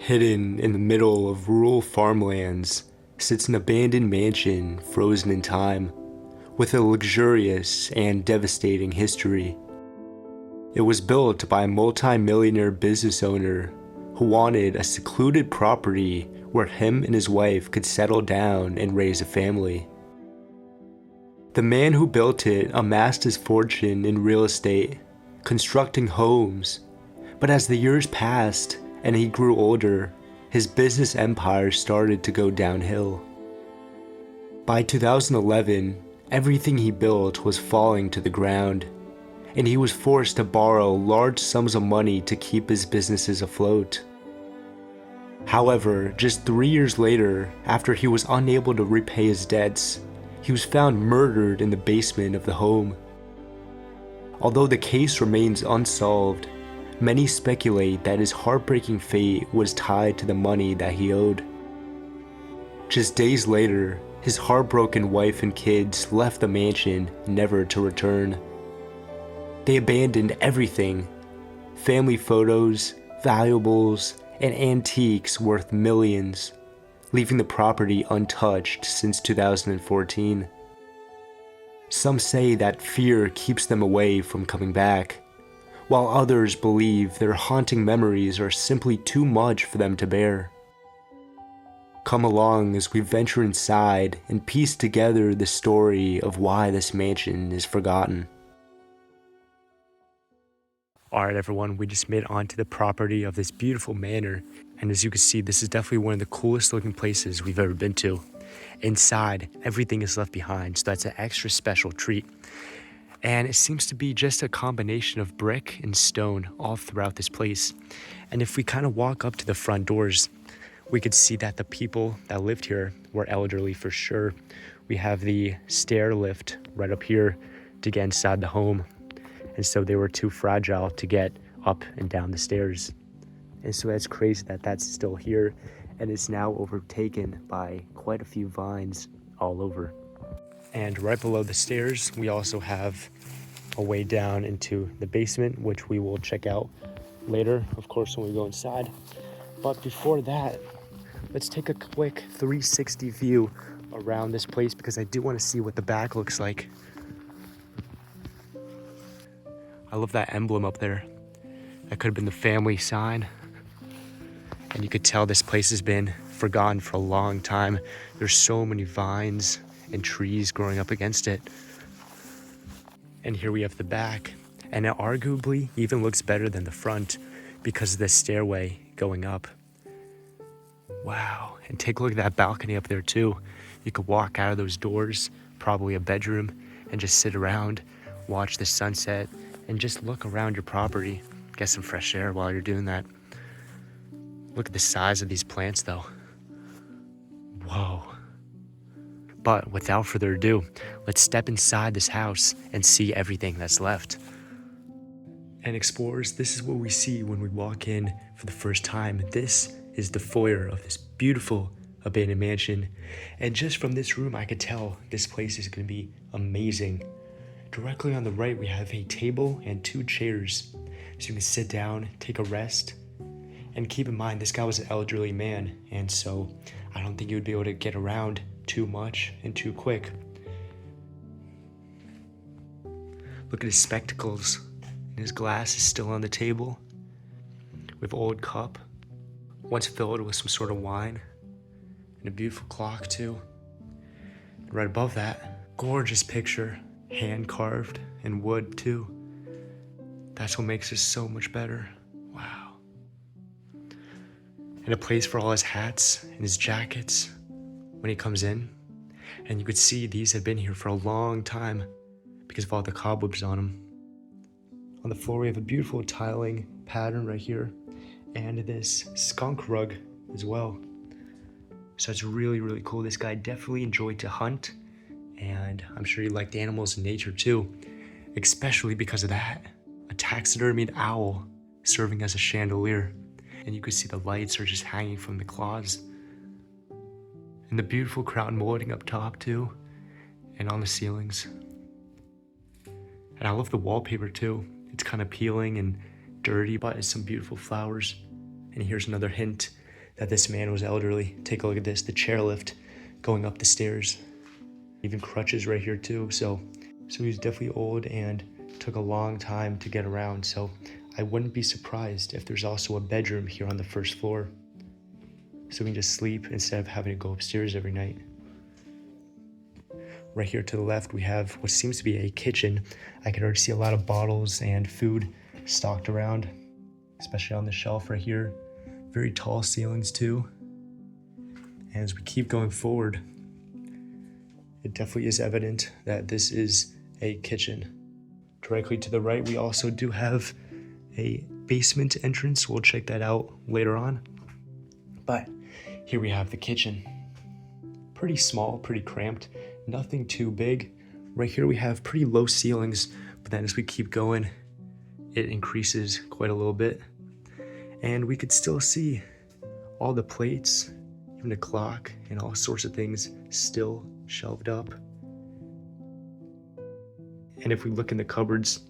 Hidden in the middle of rural farmlands sits an abandoned mansion frozen in time, with a luxurious and devastating history. It was built by a multi-millionaire business owner who wanted a secluded property where him and his wife could settle down and raise a family. The man who built it amassed his fortune in real estate, constructing homes, but as the years passed and he grew older, his business empire started to go downhill. By 2011, everything he built was falling to the ground, and he was forced to borrow large sums of money to keep his businesses afloat. However, just 3 years later, after he was unable to repay his debts, he was found murdered in the basement of the home. Although the case remains unsolved, many speculate that his heartbreaking fate was tied to the money that he owed. Just days later, his heartbroken wife and kids left the mansion, never to return. They abandoned everything: family photos, valuables, and antiques worth millions, leaving the property untouched since 2014. Some say that fear keeps them away from coming back, while others believe their haunting memories are simply too much for them to bear. Come along as we venture inside and piece together the story of why this mansion is forgotten. Alright everyone, we just made it onto the property of this beautiful manor, and as you can see, this is definitely one of the coolest looking places we've ever been to. Inside, everything is left behind, so that's an extra special treat. And it seems to be just a combination of brick and stone all throughout this place. And if we kind of walk up to the front doors, we could see that the people that lived here were elderly for sure. We have the stair lift right up here to get inside the home. And so they were too fragile to get up and down the stairs. And so that's crazy that that's still here and is now overtaken by quite a few vines all over. And right below the stairs, we also have a way down into the basement, which we will check out later, of course, when we go inside. But before that, let's take a quick 360 view around this place because I do want to see what the back looks like. I love that emblem up there. That could have been the family sign. And you could tell this place has been forgotten for a long time. There's so many vines and trees growing up against it. And here we have the back, and it arguably even looks better than the front because of the stairway going up. Wow, and take a look at that balcony up there too. You could walk out of those doors, probably a bedroom, and just sit around, watch the sunset, and just look around your property. Get some fresh air while you're doing that. Look at the size of these plants though. Whoa. But without further ado, let's step inside this house and see everything that's left. And explorers, this is what we see when we walk in for the first time. This is the foyer of this beautiful abandoned mansion. And just from this room, I could tell this place is going to be amazing. Directly on the right, we have a table and 2 chairs. So you can sit down, take a rest. And keep in mind, this guy was an elderly man, and so I don't think he would be able to get around too much and too quick. Look at his spectacles, and his glass is still on the table with an old cup, once filled with some sort of wine, and a beautiful clock too. And right above that, gorgeous picture, hand carved in wood too. That's what makes this so much better. Wow. And a place for all his hats and his jackets when he comes in. And you could see these have been here for a long time because of all the cobwebs on them. On the floor, we have a beautiful tiling pattern right here and this skunk rug as well. So it's really, really cool. This guy definitely enjoyed to hunt, and I'm sure he liked animals and nature too, especially because of that. A taxidermied owl serving as a chandelier. And you can see the lights are just hanging from the claws. And the beautiful crown molding up top too, and on the ceilings. And I love the wallpaper too. It's kind of peeling and dirty, but it's some beautiful flowers. And here's another hint that this man was elderly. Take a look at this, the chairlift going up the stairs. Even crutches right here too. So he was definitely old and took a long time to get around. So I wouldn't be surprised if there's also a bedroom here on the first floor, so we can just sleep instead of having to go upstairs every night. Right here to the left, we have what seems to be a kitchen. I can already see a lot of bottles and food stocked around, especially on the shelf right here. Very tall ceilings too. And as we keep going forward, it definitely is evident that this is a kitchen. Directly to the right, we also do have a basement entrance. We'll check that out later on. But here we have the kitchen. Pretty small, pretty cramped, nothing too big. Right here we have pretty low ceilings, but then as we keep going, it increases quite a little bit. And we could still see all the plates, even a clock and all sorts of things still shelved up. And if we look in the cupboards,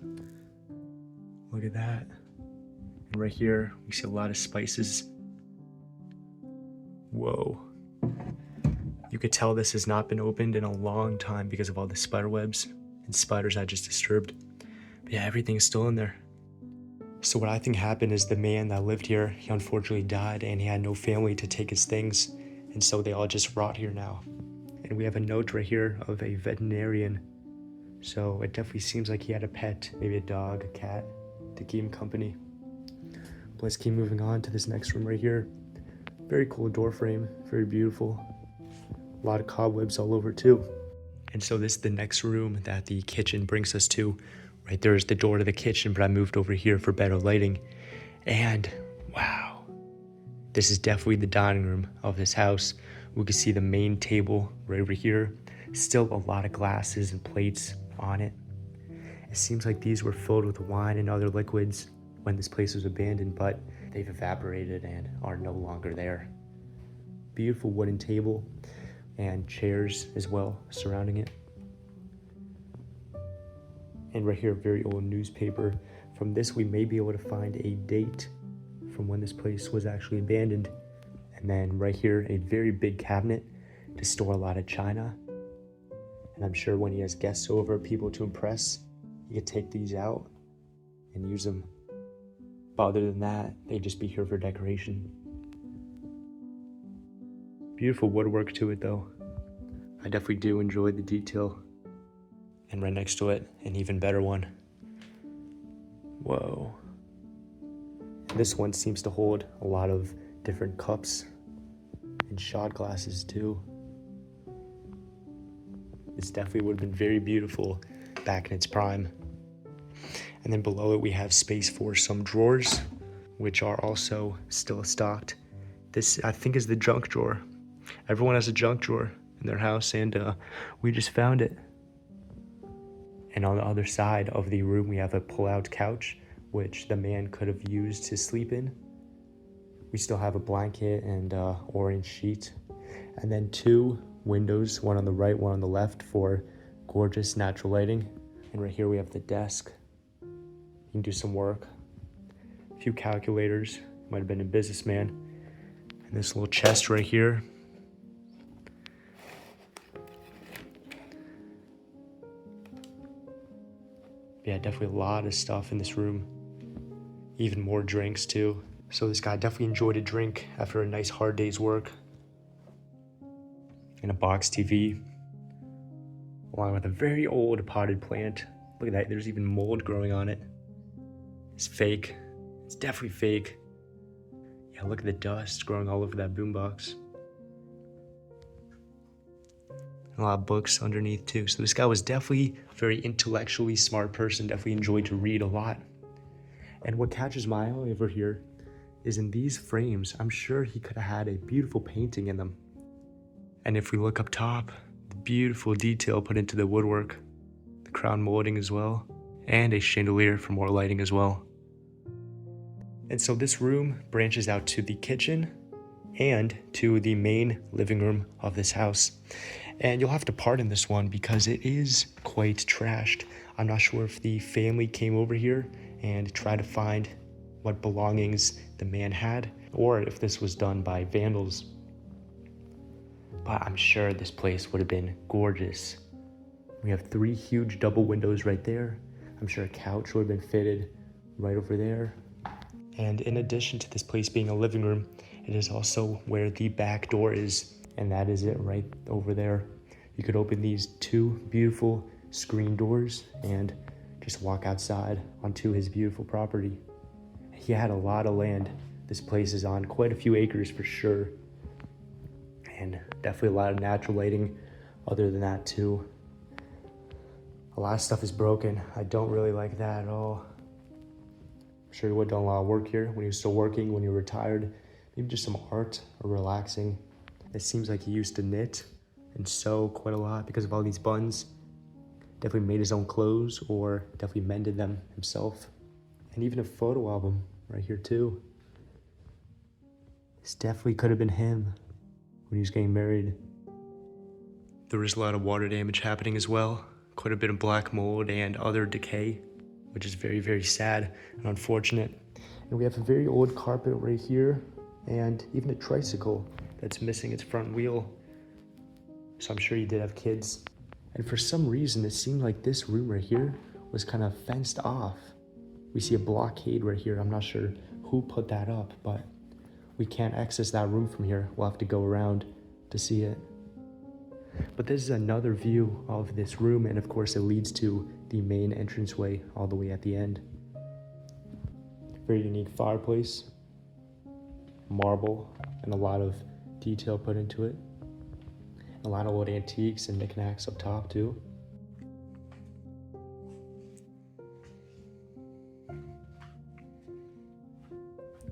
look at that. And right here, we see a lot of spices. Whoa. You could tell this has not been opened in a long time because of all the spider webs and spiders I just disturbed. But yeah, everything's still in there. So what I think happened is the man that lived here, he unfortunately died and he had no family to take his things. And so they all just rot here now. And we have a note right here of a veterinarian. So it definitely seems like he had a pet, maybe a dog, a cat, to keep him company. But let's keep moving on to this next room right here. Very cool door frame, very beautiful. A lot of cobwebs all over too. And so this is the next room that the kitchen brings us to. Right there is the door to the kitchen, but I moved over here for better lighting. And wow, this is definitely the dining room of this house. We can see the main table right over here. Still a lot of glasses and plates on it. It seems like these were filled with wine and other liquids when this place was abandoned, but they've evaporated and are no longer there. Beautiful wooden table and chairs as well surrounding it. And right here, a very old newspaper. From this, we may be able to find a date from when this place was actually abandoned. And then right here, a very big cabinet to store a lot of china. And I'm sure when he has guests over, people to impress, you could take these out and use them. But other than that, they'd just be here for decoration. Beautiful woodwork to it though. I definitely do enjoy the detail. And right next to it, an even better one. Whoa. This one seems to hold a lot of different cups and shot glasses too. This definitely would have been very beautiful back in its prime. And then below it, we have space for some drawers, which are also still stocked. This, I think, is the junk drawer. Everyone has a junk drawer in their house, and we just found it. And on the other side of the room, we have a pull-out couch, which the man could have used to sleep in. We still have a blanket and orange sheet. And then two windows, one on the right, one on the left, for gorgeous natural lighting. And right here we have the desk. You can do some work. A few calculators, might have been a businessman. And this little chest right here. Yeah, definitely a lot of stuff in this room. Even more drinks too. So this guy definitely enjoyed a drink after a nice hard day's work. And a box TV, along with a very old potted plant. Look at that, there's even mold growing on it. It's fake. It's definitely fake. Yeah, look at the dust growing all over that boombox. A lot of books underneath too. So this guy was definitely a very intellectually smart person, definitely enjoyed to read a lot. And what catches my eye over here is in these frames, I'm sure he could have had a beautiful painting in them. And if we look up top, the beautiful detail put into the woodwork, the crown molding as well, and a chandelier for more lighting as well. And so this room branches out to the kitchen and to the main living room of this house. And you'll have to pardon this one because it is quite trashed. I'm not sure if the family came over here and tried to find what belongings the man had, or if this was done by vandals. But I'm sure this place would have been gorgeous. We have 3 huge double windows right there. I'm sure a couch would have been fitted right over there. And in addition to this place being a living room, it is also where the back door is, and that is it right over there. You could open these 2 beautiful screen doors and just walk outside onto his beautiful property. He had a lot of land. This place is on quite a few acres for sure, and definitely a lot of natural lighting other than that too. A lot of stuff is broken. I don't really like that at all. I'm sure he would have done a lot of work here when he was still working, when he was retired. Maybe just some art or relaxing. It seems like he used to knit and sew quite a lot because of all these buns. Definitely made his own clothes or definitely mended them himself. And even a photo album right here too. This definitely could have been him when he was getting married. There was a lot of water damage happening as well. Quite a bit of black mold and other decay, which is very, very sad and unfortunate. And we have a very old carpet right here, and even a tricycle that's missing its front wheel. So I'm sure he did have kids. And for some reason, it seemed like this room right here was kind of fenced off. We see a blockade right here. I'm not sure who put that up, but we can't access that room from here. We'll have to go around to see it. But this is another view of this room, and of course it leads to the main entranceway all the way at the end. Very unique fireplace, marble, and a lot of detail put into it. A lot of old antiques and knickknacks up top too.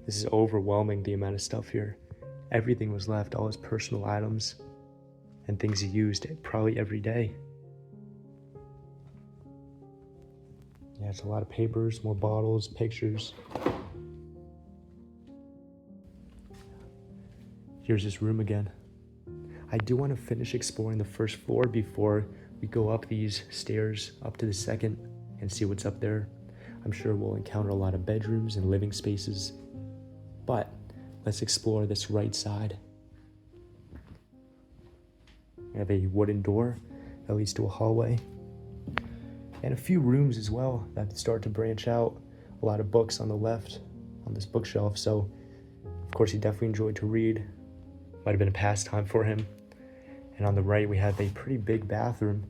This is overwhelming, the amount of stuff here. Everything was left, all his personal items and things he used probably every day. Yeah, it's a lot of papers, more bottles, pictures. Here's his room again. I do want to finish exploring the first floor before we go up these stairs up to the second and see what's up there. I'm sure we'll encounter a lot of bedrooms and living spaces, but let's explore this right side. We have a wooden door that leads to a hallway and a few rooms as well that start to branch out. A lot of books on the left on this bookshelf, so of course he definitely enjoyed to read. Might have been a pastime for him. And on the right we have a pretty big bathroom.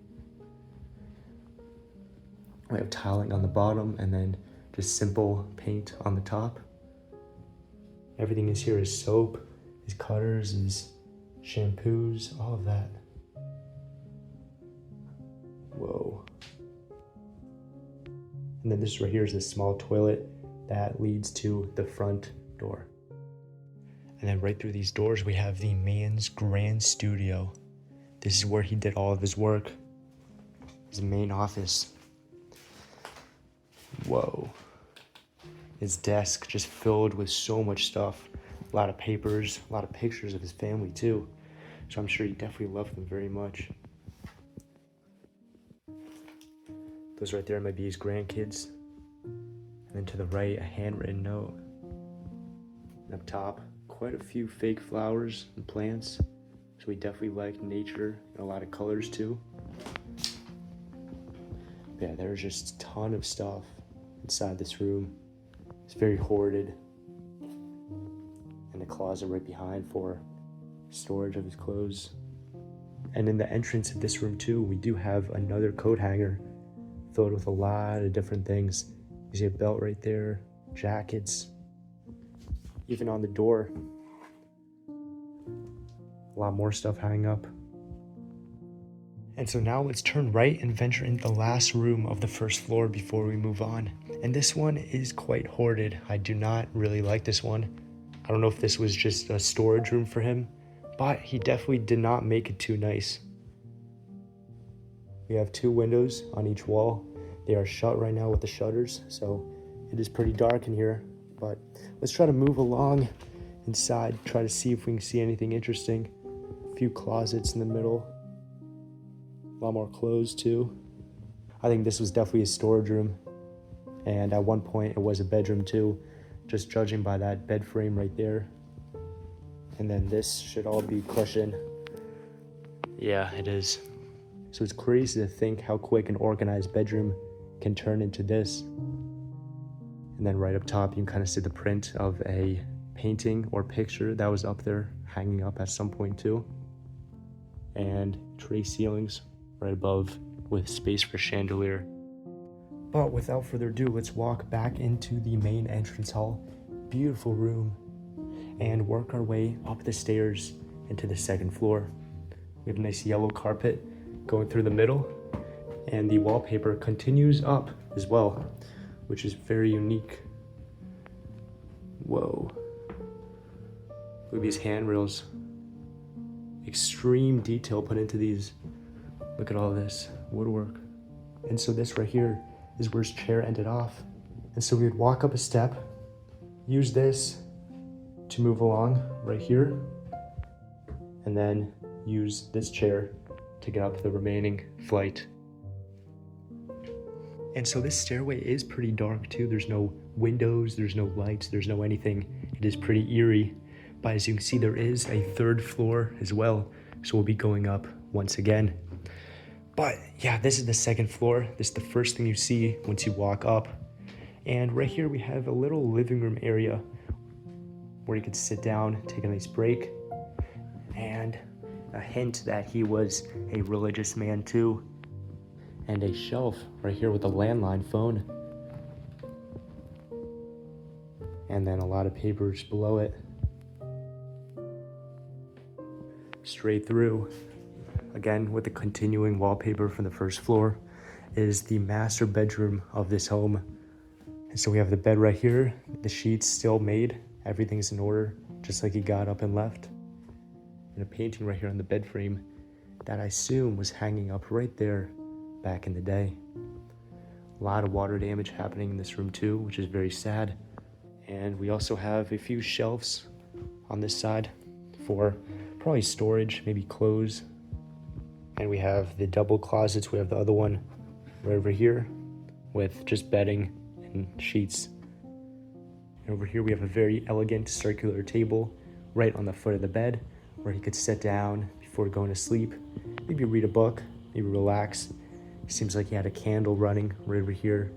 We have tiling on the bottom and then just simple paint on the top. Everything is here is soap, his cutters, his shampoos, all of that. Whoa. And then this right here is a small toilet that leads to the front door. And then right through these doors, we have the man's grand studio. This is where he did all of his work. His main office. Whoa. His desk just filled with so much stuff. A lot of papers, a lot of pictures of his family too. So I'm sure he definitely loved them very much. Those right there might be his grandkids. And then to the right, a handwritten note. And up top, quite a few fake flowers and plants. So he definitely liked nature and a lot of colors too. Yeah, there's just a ton of stuff inside this room. It's very hoarded. And a closet right behind for storage of his clothes. And in the entrance of this room too, we do have another coat hanger filled with a lot of different things. You see a belt right there, jackets, even on the door. A lot more stuff hanging up. And so now let's turn right and venture into the last room of the first floor before we move on. And this one is quite hoarded. I do not really like this one. I don't know if this was just a storage room for him, but he definitely did not make it too nice. We have 2 windows on each wall. They are shut right now with the shutters, so it is pretty dark in here. But let's try to move along inside, try to see if we can see anything interesting. A few closets in the middle. A lot more clothes too. I think this was definitely a storage room. And at one point it was a bedroom too. just judging by that bed frame right there. And then this should all be cushion. Yeah, it is. So it's crazy to think how quick an organized bedroom can turn into this. And then right up top, you can kind of see the print of a painting or picture that was up there, hanging up at some point too. And tray ceilings right above with space for chandelier. But without further ado, let's walk back into the main entrance hall. Beautiful room. And work our way up the stairs into the second floor. We have a nice yellow carpet going through the middle, and the wallpaper continues up as well, which is very unique. Whoa. Look at these handrails. Extreme detail put into these. Look at all this woodwork. And so this right here is where his chair ended off. And so we would walk up a step, use this to move along right here, and then use this chair to get up the remaining flight. And so this stairway is pretty dark too. There's no windows, there's no lights, there's no anything. It is pretty eerie. But as you can see, there is a third floor as well. So we'll be going up once again. But yeah, this is the second floor. This is the first thing you see once you walk up. And right here we have a little living room area where you could sit down, take a nice break. And a hint that he was a religious man too. And a shelf right here with a landline phone. And then a lot of papers below it. Straight through, again with the continuing wallpaper from the first floor, is the master bedroom of this home. And so we have the bed right here, the sheets still made, everything's in order, just like he got up and left. And a painting right here on the bed frame that I assume was hanging up right there back in the day. A lot of water damage happening in this room too, which is very sad. And we also have a few shelves on this side for probably storage, maybe clothes. And we have the double closets. We have the other one right over here with just bedding and sheets. And over here we have a very elegant circular table right on the foot of the bed where he could sit down before going to sleep, maybe read a book, maybe relax. Seems like he had a candle running right over here,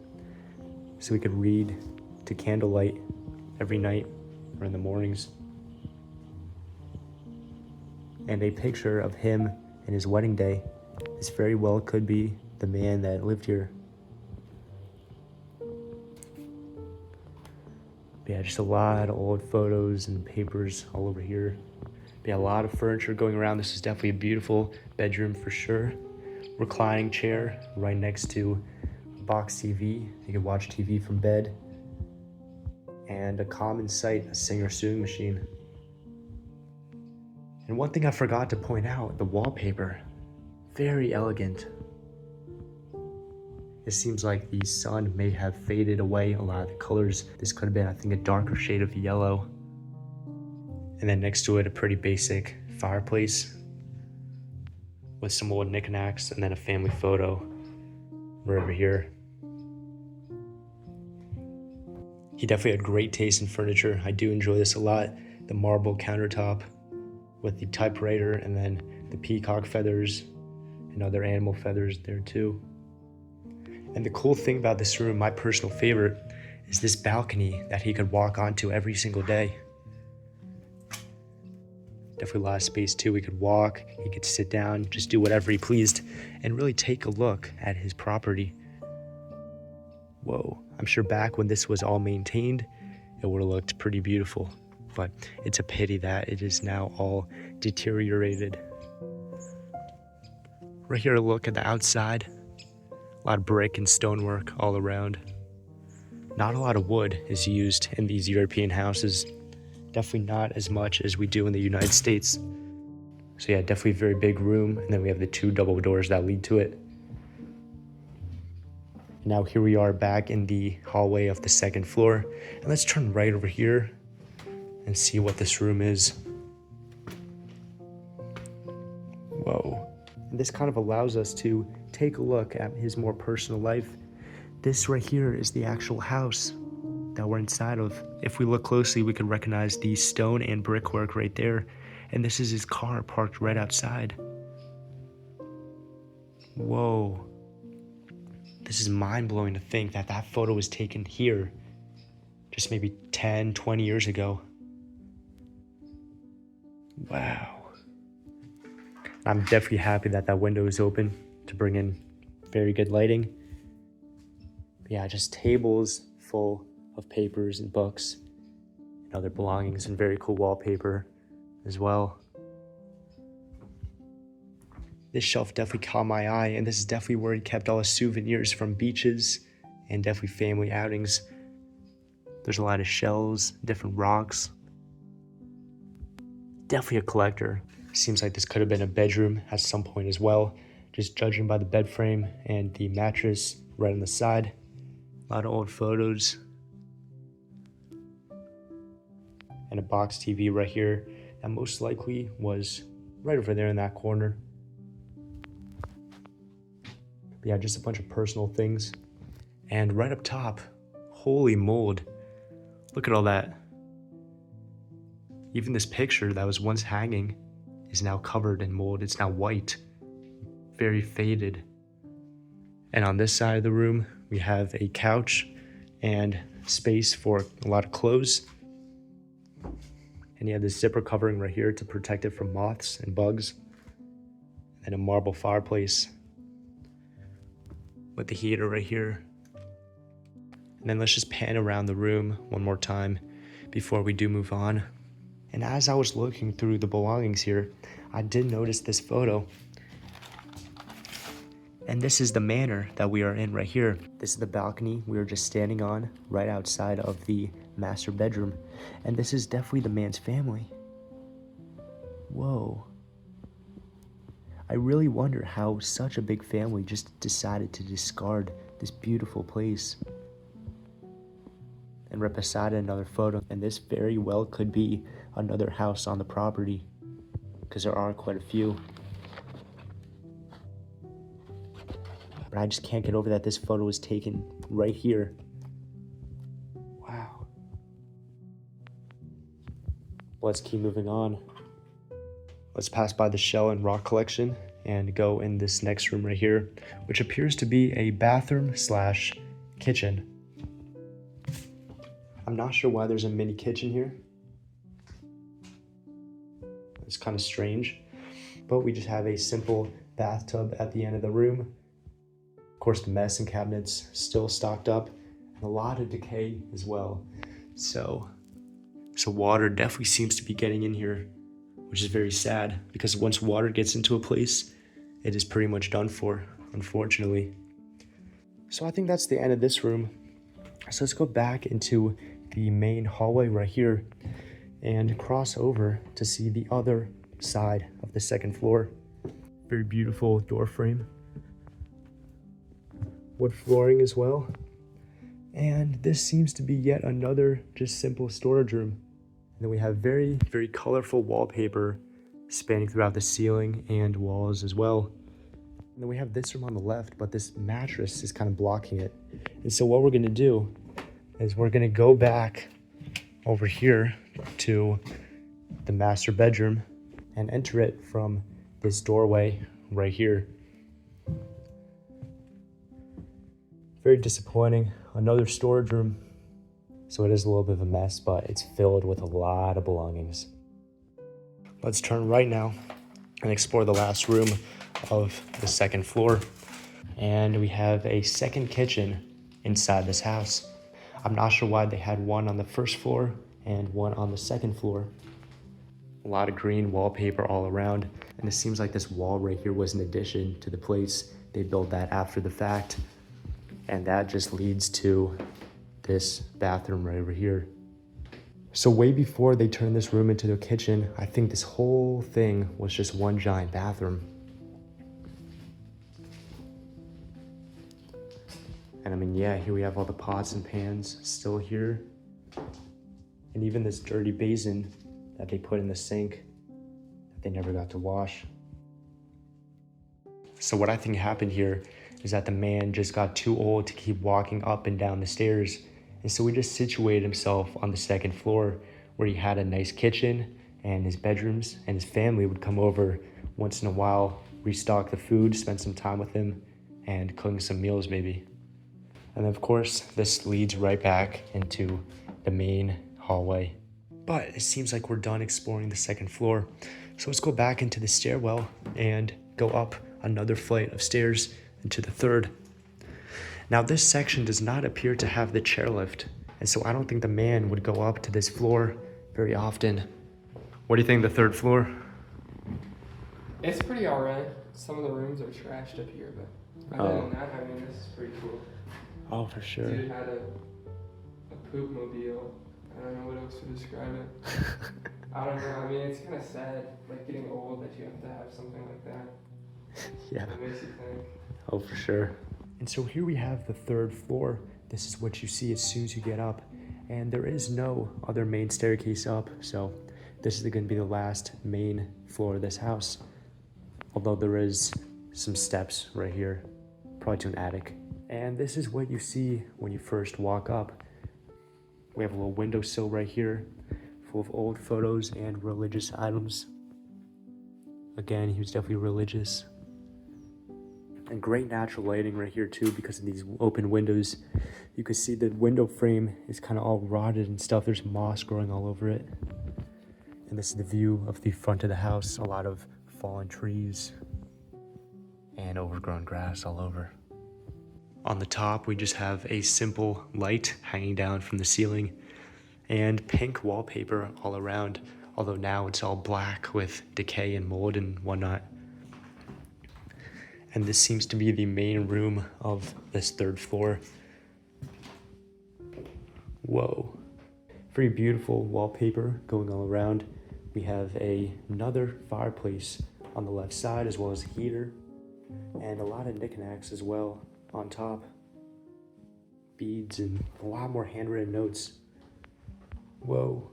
so we could read to candlelight every night or in the mornings. And a picture of him and his wedding day. This very well could be the man that lived here. But yeah, just a lot of old photos and papers all over here. But yeah, a lot of furniture going around. This is definitely a beautiful bedroom for sure. Reclining chair right next to a box TV. You can watch TV from bed. And a common sight, a Singer sewing machine. And one thing I forgot to point out, the wallpaper. Very elegant. It seems like the sun may have faded away a lot of the colors. This could have been, I think, a darker shade of yellow. And then next to it, a pretty basic fireplace with some old knickknacks, and then a family photo right over here. He definitely had great taste in furniture. I do enjoy this a lot. The marble countertop with the typewriter, and then the peacock feathers and other animal feathers there too. And the cool thing about this room, my personal favorite, is this balcony that he could walk onto every single day. Definitely a lot of space too. He could walk, he could sit down, just do whatever he pleased, and really take a look at his property. Whoa, I'm sure back when this was all maintained, it would have looked pretty beautiful. But it's a pity that it is now all deteriorated. Right here, a look at the outside. A lot of brick and stonework all around. Not a lot of wood is used in these European houses. Definitely not as much as we do in the United States. So yeah, definitely a very big room. And then we have the two double doors that lead to it. Now here we are back in the hallway of the second floor. And let's turn right over here and see what this room is. Whoa. And this kind of allows us to take a look at his more personal life. This right here is the actual house that we're inside of. If we look closely, we can recognize the stone and brickwork right there. And this is his car parked right outside. Whoa. This is mind-blowing to think that that photo was taken here just maybe 10, 20 years ago. Wow. I'm definitely happy that that window is open to bring in very good lighting. But yeah, just tables full of papers and books and other belongings, and very cool wallpaper as well. This shelf definitely caught my eye, and this is definitely where he kept all his souvenirs from beaches and definitely family outings. There's a lot of shells, different rocks. Definitely a collector. Seems like this could have been a bedroom at some point as well, just judging by the bed frame and the mattress right on the side. A lot of old photos. And a box TV right here that most likely was right over there in that corner. But yeah, just a bunch of personal things. And right up top, holy mold. Look at all that. Even this picture that was once hanging is now covered in mold. It's now white, very faded. And on this side of the room, we have a couch and space for a lot of clothes. And you have this zipper covering right here to protect it from moths and bugs. And a marble fireplace with the heater right here. And then let's just pan around the room one more time before we do move on. And as I was looking through the belongings here, I did notice this photo. And this is the manor that we are in right here. This is the balcony we were just standing on right outside of the master bedroom. And this is definitely the man's family. Whoa. I really wonder how such a big family just decided to discard this beautiful place. And right beside it, another photo. And this very well could be another house on the property, because there are quite a few. But I just can't get over that this photo was taken right here. Wow. Let's keep moving on. Let's pass by the shell and rock collection and go in this next room right here, which appears to be a bathroom slash kitchen. I'm not sure why there's a mini kitchen here. It's kind of strange, but we just have a simple bathtub at the end of the room. Of course, the medicine cabinets still stocked up, and a lot of decay as well. So water definitely seems to be getting in here, which is very sad, because once water gets into a place, it is pretty much done for, unfortunately. So I think that's the end of this room. So let's go back into the main hallway right here and cross over to see the other side of the second floor. Very beautiful door frame. Wood flooring as well. And this seems to be yet another just simple storage room. And then we have very, very colorful wallpaper spanning throughout the ceiling and walls as well. And then we have this room on the left, but this mattress is kind of blocking it. And so what we're gonna do is we're gonna go back over here to the master bedroom and enter it from this doorway right here. Very disappointing. Another storage room. So it is a little bit of a mess, but it's filled with a lot of belongings. Let's turn right now and explore the last room of the second floor. And we have a second kitchen inside this house. I'm not sure why they had one on the first floor and one on the second floor. A lot of green wallpaper all around. And it seems like this wall right here was an addition to the place. They built that after the fact. And that just leads to this bathroom right over here. So way before they turned this room into a kitchen, I think this whole thing was just one giant bathroom. And I mean, yeah, here we have all the pots and pans still here. And even this dirty basin that they put in the sink that they never got to wash. So what I think happened here is that the man just got too old to keep walking up and down the stairs, And so he just situated himself on the second floor where he had a nice kitchen and his bedrooms, and his family would come over once in a while, restock the food, spend some time with him, and cooking some meals maybe. And of course, this leads right back into the main hallway. But it seems like we're done exploring the second floor. So let's go back into the stairwell and go up another flight of stairs into the third. Now this section does not appear to have the chairlift, and so I don't think the man would go up to this floor very often. What do you think of the third floor? It's pretty alright. Some of the rooms are trashed up here, but other than that, I mean, this is pretty cool. Oh, for sure. Dude had a poop mobile. I don't know what else to describe it. I don't know. I mean, it's kind of sad, like getting old, that you have to have something like that. Yeah. It makes you think. Oh, for sure. And so here we have the third floor. This is what you see as soon as you get up. And there is no other main staircase up, so this is going to be the last main floor of this house. Although there is some steps right here, probably to an attic. And this is what you see when you first walk up. We have a little windowsill right here, full of old photos and religious items. Again, he was definitely religious. And great natural lighting right here too, because of these open windows. You can see the window frame is kind of all rotted and stuff. There's moss growing all over it. And this is the view of the front of the house. A lot of fallen trees and overgrown grass all over. On the top, we just have a simple light hanging down from the ceiling and pink wallpaper all around, although now it's all black with decay and mold and whatnot. And this seems to be the main room of this third floor. Whoa. Pretty beautiful wallpaper going all around. We have another fireplace on the left side, as well as a heater, and a lot of knickknacks as well on top. Beads and a lot more handwritten notes. Whoa.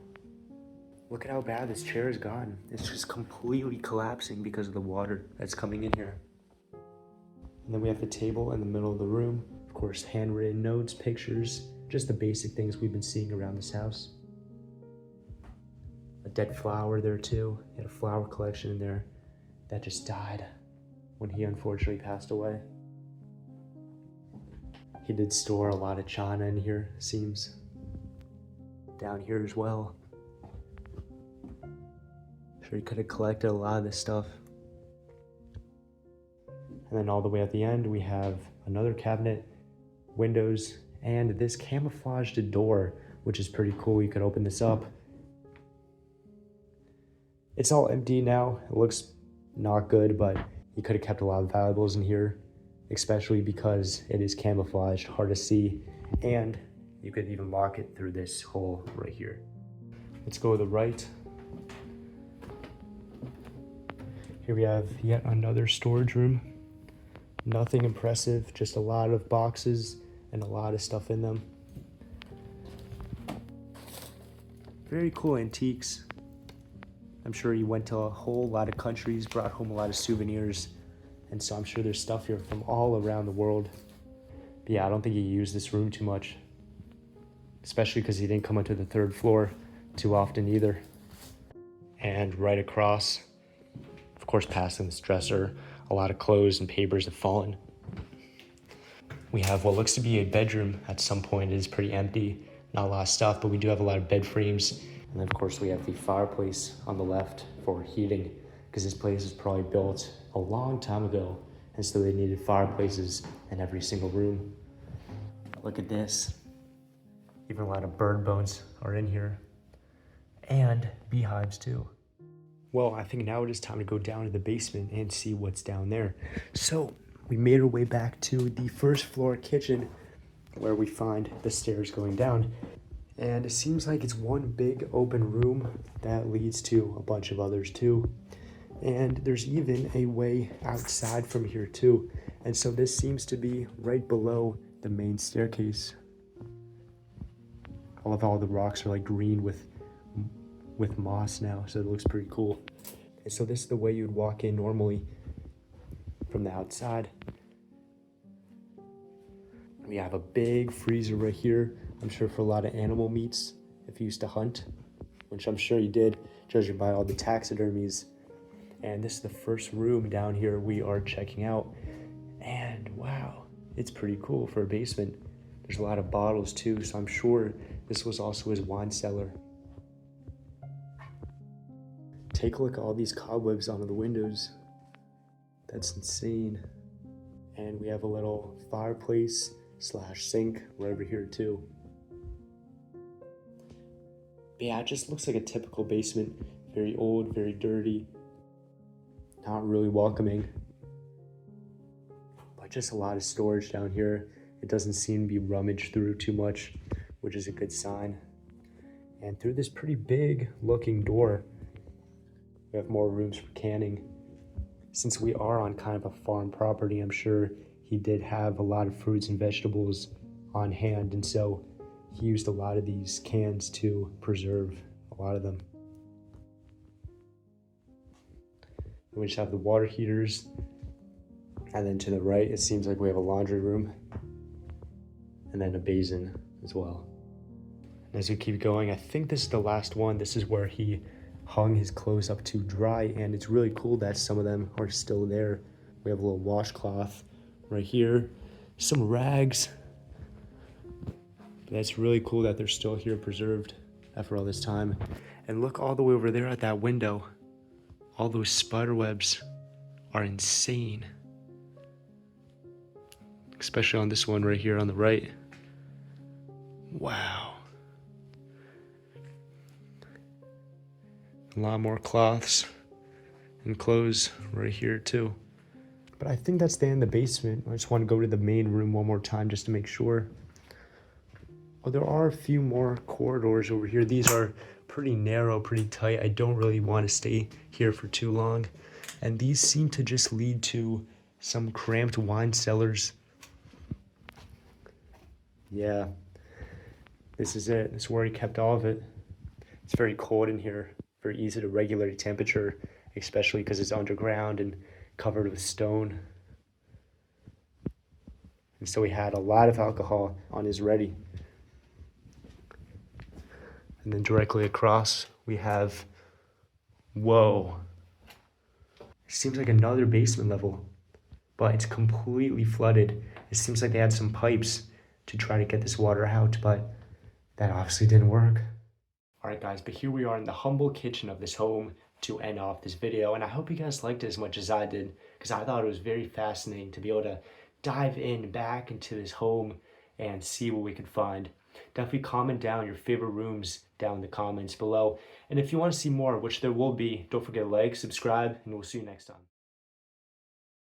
Look at how bad this chair has gotten. It's just completely collapsing because of the water that's coming in here. And then we have the table in the middle of the room. Of course, handwritten notes, pictures, just the basic things we've been seeing around this house. A dead flower there too. He had a flower collection in there that just died when he unfortunately passed away. He did store a lot of china in here, seems. Down here as well. Sure, he could have collected a lot of this stuff. And then all the way at the end, we have another cabinet, windows, and this camouflaged door, which is pretty cool. You can open this up. It's all empty now. It looks not good, but you could have kept a lot of valuables in here, especially because it is camouflaged, hard to see, and you could even lock it through this hole right here. Let's go to the right. Here we have yet another storage room. Nothing impressive, just a lot of boxes and a lot of stuff in them. Very cool antiques. I'm sure he went to a whole lot of countries, brought home a lot of souvenirs, and so I'm sure there's stuff here from all around the world. But yeah, I don't think he used this room too much, especially because he didn't come onto the third floor too often either. And right across, of course, passing this dresser, a lot of clothes and papers have fallen. We have what looks to be a bedroom at some point. It is pretty empty, not a lot of stuff, but we do have a lot of bed frames. And then of course we have the fireplace on the left for heating, because this place was probably built a long time ago, and so they needed fireplaces in every single room. Look at this. Even a lot of bird bones are in here, and beehives too. Well, I think now it is time to go down to the basement and see what's down there. So we made our way back to the first floor kitchen, where we find the stairs going down. And it seems like it's one big open room that leads to a bunch of others too. And there's even a way outside from here too. And so this seems to be right below the main staircase. I love how all the rocks are like green with moss now, so it looks pretty cool. And so this is the way you'd walk in normally from the outside. We have a big freezer right here, I'm sure for a lot of animal meats, if you used to hunt, which I'm sure you did, judging by all the taxidermies. And this is the first room down here we are checking out. And wow, it's pretty cool for a basement. There's a lot of bottles too, so I'm sure this was also his wine cellar. Take a look at all these cobwebs on the windows. That's insane. And we have a little fireplace / sink right over here too. But yeah, it just looks like a typical basement. Very old, very dirty. Not really welcoming. But just a lot of storage down here. It doesn't seem to be rummaged through too much, which is a good sign. And through this pretty big looking door, we have more rooms for canning. Since we are on kind of a farm property, I'm sure he did have a lot of fruits and vegetables on hand, and so he used a lot of these cans to preserve a lot of them. We just have the water heaters, and then to the right it seems like we have a laundry room and then a basin as well. And as we keep going, I think this is the last one. This is where he hung his clothes up to dry, and it's really cool that some of them are still there. We have a little washcloth right here, some rags. But that's really cool that they're still here preserved after all this time. And look all the way over there at that window. All those spider webs are insane. Especially on this one right here on the right. Wow. A lot more cloths and clothes right here too. But I think that's the end of the basement. I just want to go to the main room one more time just to make sure. Oh, there are a few more corridors over here. These are pretty narrow, pretty tight. I don't really want to stay here for too long. And these seem to just lead to some cramped wine cellars. Yeah, this is it. This is where he kept all of it. It's very cold in here. Very easy to regulate temperature, especially because it's underground and covered with stone. And so he had a lot of alcohol on his ready. And then directly across, we have, whoa. It seems like another basement level, but it's completely flooded. It seems like they had some pipes to try to get this water out, but that obviously didn't work. All right, guys, but here we are in the humble kitchen of this home to end off this video. And I hope you guys liked it as much as I did, because I thought it was very fascinating to be able to dive in back into this home and see what we could find. Definitely comment down your favorite rooms down in the comments below. And if you want to see more, which there will be, don't forget to like, subscribe, and we'll see you next time.